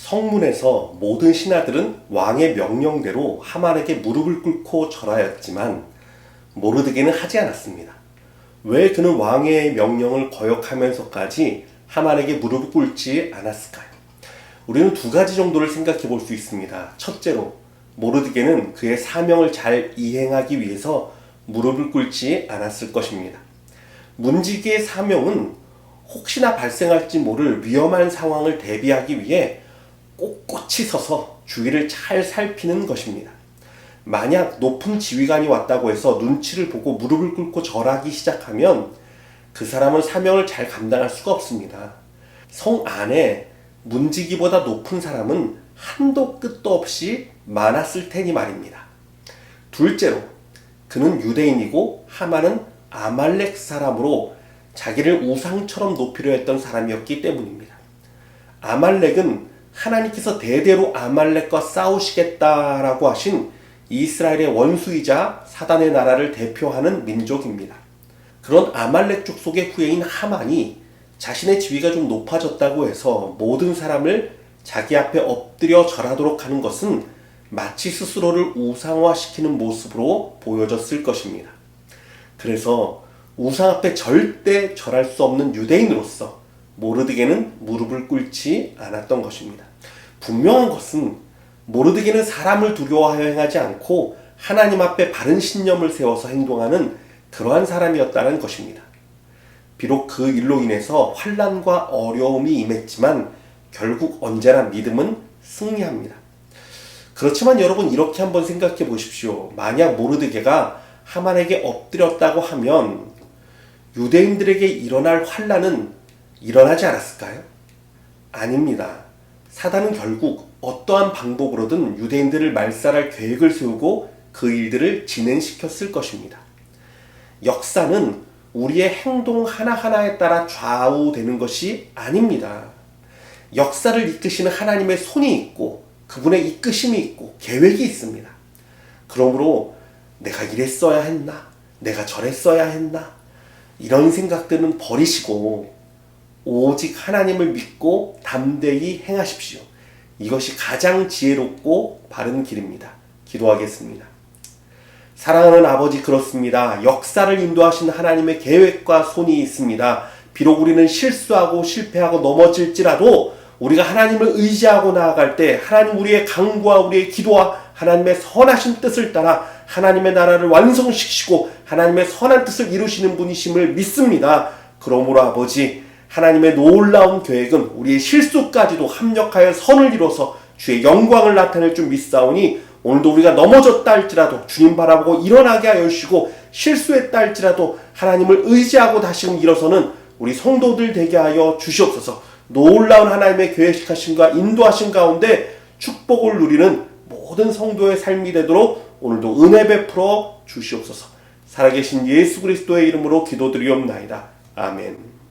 성문에서 모든 신하들은 왕의 명령대로 하만에게 무릎을 꿇고 절하였지만 모르드게는 하지 않았습니다. 왜 그는 왕의 명령을 거역하면서까지 하만에게 무릎을 꿇지 않았을까요? 우리는 두 가지 정도를 생각해 볼 수 있습니다. 첫째로, 모르드게는 그의 사명을 잘 이행하기 위해서 무릎을 꿇지 않았을 것입니다. 문지기의 사명은 혹시나 발생할지 모를 위험한 상황을 대비하기 위해 꼿꼿이 서서 주위를 잘 살피는 것입니다. 만약 높은 지휘관이 왔다고 해서 눈치를 보고 무릎을 꿇고 절하기 시작하면 그 사람은 사명을 잘 감당할 수가 없습니다. 성 안에 문지기보다 높은 사람은 한도 끝도 없이 많았을 테니 말입니다. 둘째로, 그는 유대인이고 하만은 아말렉 사람으로 자기를 우상처럼 높이려 했던 사람이었기 때문입니다. 아말렉은 하나님께서 대대로 아말렉과 싸우시겠다라고 하신 이스라엘의 원수이자 사단의 나라를 대표하는 민족입니다. 그런 아말렉 족속의 후예인 하만이 자신의 지위가 좀 높아졌다고 해서 모든 사람을 자기 앞에 엎드려 절하도록 하는 것은 마치 스스로를 우상화시키는 모습으로 보여졌을 것입니다. 그래서 우상 앞에 절대 절할 수 없는 유대인으로서 모르드게는 무릎을 꿇지 않았던 것입니다. 분명한 것은 모르드게는 사람을 두려워하여 행하지 않고 하나님 앞에 바른 신념을 세워서 행동하는 그러한 사람이었다는 것입니다. 비록 그 일로 인해서 환난과 어려움이 임했지만 결국 언제나 믿음은 승리합니다. 그렇지만 여러분, 이렇게 한번 생각해 보십시오. 만약 모르드게가 하만에게 엎드렸다고 하면 유대인들에게 일어날 환난은 일어나지 않았을까요? 아닙니다. 사단은 결국 어떠한 방법으로든 유대인들을 말살할 계획을 세우고 그 일들을 진행시켰을 것입니다. 역사는 우리의 행동 하나하나에 따라 좌우되는 것이 아닙니다. 역사를 이끄시는 하나님의 손이 있고 그분의 이끄심이 있고 계획이 있습니다. 그러므로 내가 이랬어야 했나? 내가 저랬어야 했나? 이런 생각들은 버리시고 오직 하나님을 믿고 담대히 행하십시오. 이것이 가장 지혜롭고 바른 길입니다. 기도하겠습니다. 사랑하는 아버지, 그렇습니다. 역사를 인도하신 하나님의 계획과 손이 있습니다. 비록 우리는 실수하고 실패하고 넘어질지라도 우리가 하나님을 의지하고 나아갈 때 하나님 우리의 간구와 우리의 기도와 하나님의 선하신 뜻을 따라 하나님의 나라를 완성시키시고 하나님의 선한 뜻을 이루시는 분이심을 믿습니다. 그러므로 아버지, 하나님의 놀라운 계획은 우리의 실수까지도 합력하여 선을 이뤄서 주의 영광을 나타낼 줄 믿사오니 오늘도 우리가 넘어졌다 할지라도 주님 바라보고 일어나게 하여 주시고 실수했다 할지라도 하나님을 의지하고 다시금 일어서는 우리 성도들 되게 하여 주시옵소서. 놀라운 하나님의 계획하심과 인도하심 가운데 축복을 누리는 모든 성도의 삶이 되도록 오늘도 은혜 베풀어 주시옵소서. 살아계신 예수 그리스도의 이름으로 기도드리옵나이다. 아멘.